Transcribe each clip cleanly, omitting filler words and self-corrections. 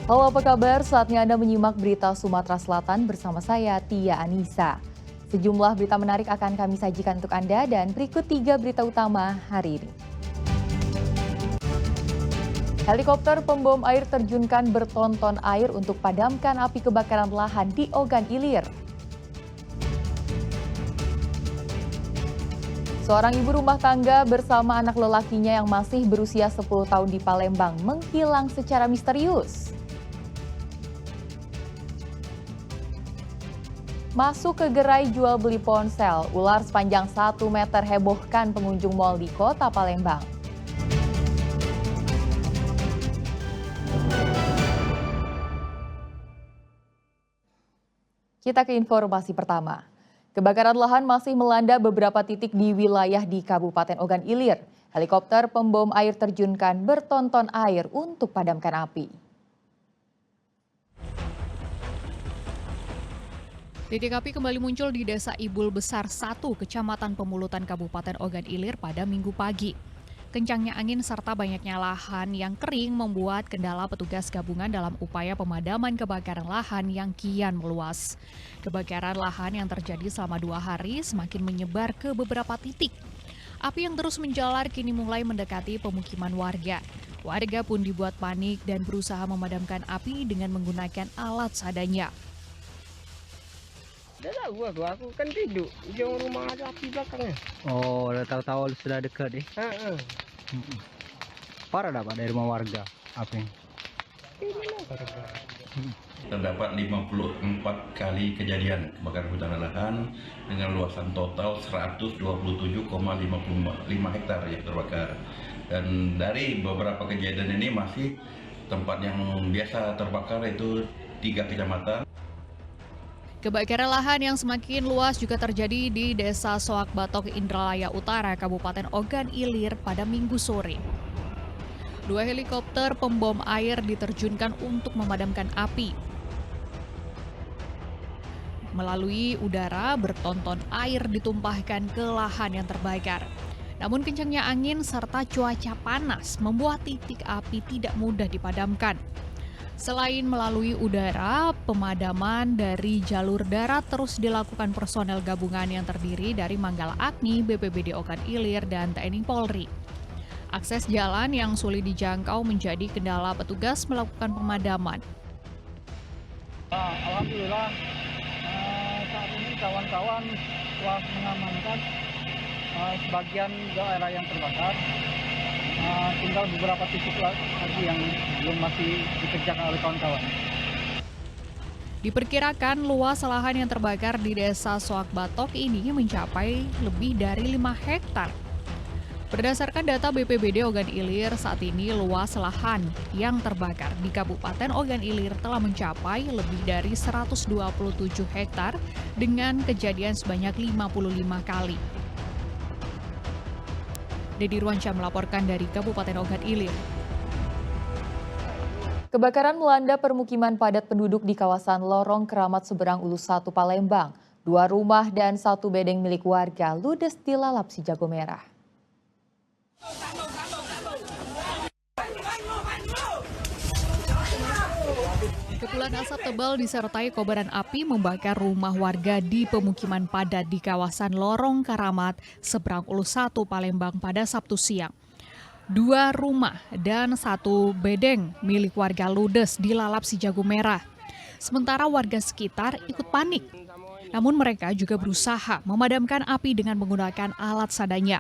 Halo, apa kabar? Saatnya Anda menyimak berita Sumatera Selatan bersama saya, Tia Anissa. Sejumlah berita menarik akan kami sajikan untuk Anda dan berikut 3 berita utama hari ini. Helikopter pembom air terjunkan bertonton air untuk padamkan api kebakaran lahan di Ogan Ilir. Seorang ibu rumah tangga bersama anak lelakinya yang masih berusia 10 tahun di Palembang menghilang secara misterius. Masuk ke gerai jual beli ponsel, ular sepanjang 1 meter hebohkan pengunjung mal di kota Palembang. Kita ke informasi pertama. Kebakaran lahan masih melanda beberapa titik di wilayah di Kabupaten Ogan Ilir. Helikopter pembom air terjunkan bertonton air untuk padamkan api. Titik api kembali muncul di Desa Ibul Besar 1, Kecamatan Pemulutan Kabupaten Ogan Ilir pada Minggu pagi. Kencangnya angin serta banyaknya lahan yang kering membuat kendala petugas gabungan dalam upaya pemadaman kebakaran lahan yang kian meluas. Kebakaran lahan yang terjadi selama 2 hari semakin menyebar ke beberapa titik. Api yang terus menjalar kini mulai mendekati pemukiman warga. Warga pun dibuat panik dan berusaha memadamkan api dengan menggunakan alat seadanya. Udah tahu aku kan tidur ujung rumah ada api belakangnya. Oh, udah tahu-tahu sudah dekat deh. Parah dah Pak dari rumah warga api. Terdapat 54 kali kejadian kebakaran hutan dan lahan dengan luasan total 127,55 hektar yang terbakar. Dan dari beberapa kejadian ini masih tempat yang biasa terbakar itu 3 kecamatan. Kebakaran lahan yang semakin luas juga terjadi di Desa Soak Batok, Indralaya Utara, Kabupaten Ogan Ilir pada Minggu sore. 2 helikopter pembom air diterjunkan untuk memadamkan api. Melalui udara, bertonton air ditumpahkan ke lahan yang terbakar. Namun kencangnya angin serta cuaca panas membuat titik api tidak mudah dipadamkan. Selain melalui udara, pemadaman dari jalur darat terus dilakukan personel gabungan yang terdiri dari Manggala Agni, BPBD Ogan Ilir, dan TNI Polri. Akses jalan yang sulit dijangkau menjadi kendala petugas melakukan pemadaman. Alhamdulillah saat ini kawan-kawan telah mengamankan sebagian daerah yang terbakar. Tinggal beberapa titik lagi yang belum masih dikerjakan oleh kawan-kawan. Diperkirakan luas lahan yang terbakar di Desa Soak Batok ini mencapai lebih dari 5 hektar. Berdasarkan data BPBD Ogan Ilir, saat ini luas lahan yang terbakar di Kabupaten Ogan Ilir telah mencapai lebih dari 127 hektar dengan kejadian sebanyak 55 kali. Dedi Ruansyah melaporkan dari Kabupaten Ogan Ilir. Kebakaran melanda permukiman padat penduduk di kawasan Lorong Keramat Seberang Ulus 1 Palembang. 2 rumah dan 1 bedeng milik warga ludes dilalap si jago merah. Kepulan asap tebal disertai kobaran api membakar rumah warga di pemukiman padat di kawasan Lorong Keramat, Seberang Ulus 1 Palembang pada Sabtu siang. 2 rumah dan 1 bedeng milik warga ludes dilalap si jago merah. Sementara warga sekitar ikut panik. Namun mereka juga berusaha memadamkan api dengan menggunakan alat seadanya.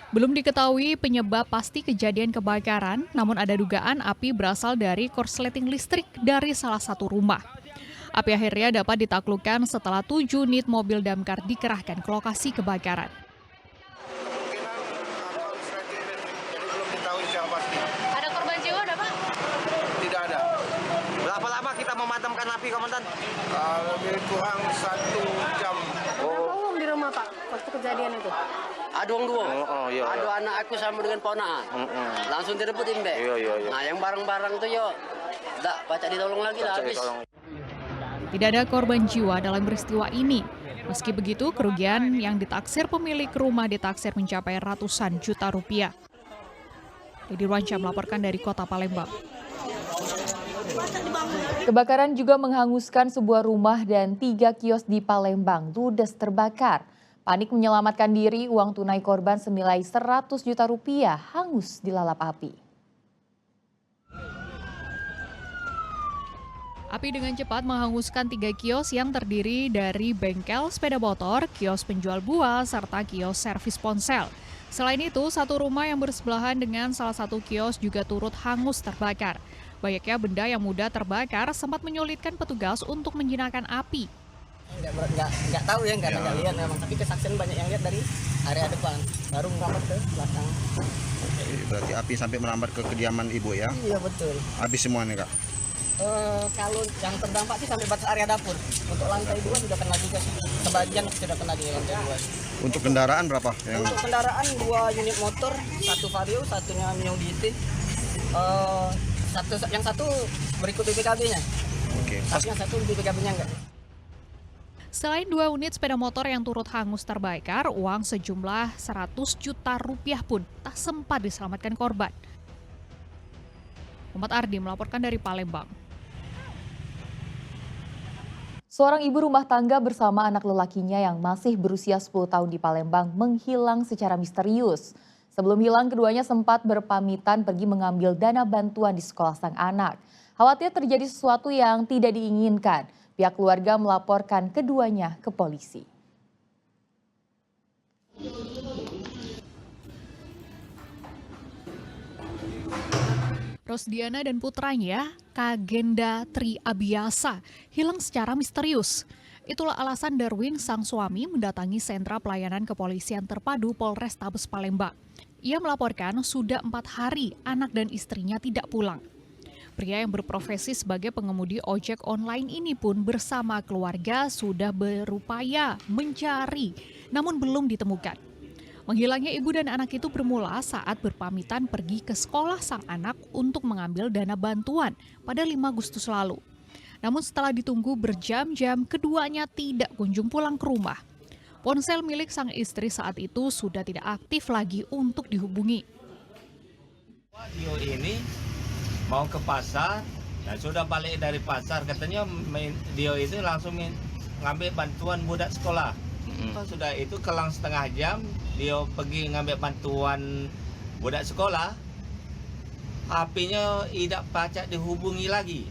Belum diketahui penyebab pasti kejadian kebakaran, namun ada dugaan api berasal dari korsleting listrik dari salah satu rumah. Api akhirnya dapat ditaklukkan setelah 7 unit mobil damkar dikerahkan ke lokasi kebakaran. Ada korban jiwa, ada Pak? Tidak ada. Berapa lama kita memadamkan api, Komandan? Lebih kurang 1 jam. Berapa umum di rumah, Pak, waktu kejadian itu? Ada orang dua. Iya. Ada anak aku sama dengan ponakan. Langsung direbutin, Mbak. Iya. Nah, yang barang-barang itu yo, enggak baca ditolong lagi lah habis. Tidak ada korban jiwa dalam peristiwa ini. Meski begitu, kerugian yang ditaksir pemilik rumah ditaksir mencapai ratusan juta rupiah. Dedi Ruansyah melaporkan dari Kota Palembang. Kebakaran juga menghanguskan sebuah rumah dan 3 kios di Palembang ludes terbakar. Panik menyelamatkan diri, uang tunai korban senilai 100 juta rupiah hangus dilalap api. Api dengan cepat menghanguskan 3 kios yang terdiri dari bengkel sepeda motor, kios penjual buah, serta kios servis ponsel. Selain itu, satu rumah yang bersebelahan dengan salah satu kios juga turut hangus terbakar. Banyaknya benda yang mudah terbakar sempat menyulitkan petugas untuk menjinakkan api. Nggak tahu ya, nggak lihat memang. Tapi kesaksian banyak yang lihat dari area depan, baru merambat ke belakang. Berarti api sampai merambat ke kediaman ibu ya? Iya betul. Habis semua nih kak? Kalau yang terdampak sih sampai batas area dapur. Untuk lantai 2 sudah kena juga sih. Sebagian sudah kena di lantai 2. Untuk kendaraan berapa? Untuk kendaraan 2 unit motor, 1 Vario, satunya Mio GT. Yang satu berikut BPKB-nya. Oke. Tapi yang satu BPKB-nya enggak. Selain 2 unit sepeda motor yang turut hangus terbakar, uang sejumlah 100 juta rupiah pun tak sempat diselamatkan korban. Muhammad Ardi melaporkan dari Palembang. Seorang ibu rumah tangga bersama anak lelakinya yang masih berusia 10 tahun di Palembang menghilang secara misterius. Sebelum hilang, keduanya sempat berpamitan pergi mengambil dana bantuan di sekolah sang anak. Khawatir terjadi sesuatu yang tidak diinginkan, pihak keluarga melaporkan keduanya ke polisi. Rosdiana dan putranya, Kagenda Tri Abiasa, hilang secara misterius. Itulah alasan Darwin, sang suami, mendatangi sentra pelayanan kepolisian terpadu Polrestabes Palembang. Ia melaporkan sudah 4 hari anak dan istrinya tidak pulang. Pria yang berprofesi sebagai pengemudi ojek online ini pun bersama keluarga sudah berupaya mencari, namun belum ditemukan. Menghilangnya ibu dan anak itu bermula saat berpamitan pergi ke sekolah sang anak untuk mengambil dana bantuan pada 5 Agustus lalu. Namun setelah ditunggu berjam-jam, keduanya tidak kunjung pulang ke rumah. Ponsel milik sang istri saat itu sudah tidak aktif lagi untuk dihubungi. Dio ini mau ke pasar dan sudah balik dari pasar, katanya Dio itu langsung ngambil bantuan budak sekolah. Sudah itu kelang setengah jam, dia pergi ngambil bantuan budak sekolah, HP-nya tidak pacak dihubungi lagi.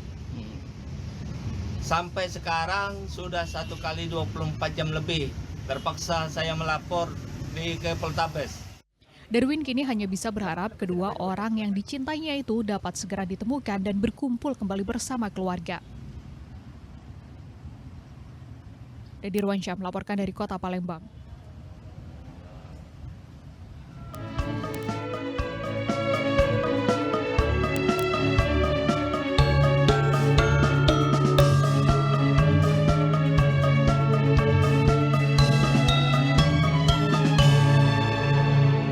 Sampai sekarang sudah 1 kali 24 jam lebih, terpaksa saya melapor ke Poltabes. Darwin kini hanya bisa berharap kedua orang yang dicintainya itu dapat segera ditemukan dan berkumpul kembali bersama keluarga. Dedi Ruansyah melaporkan dari Kota Palembang.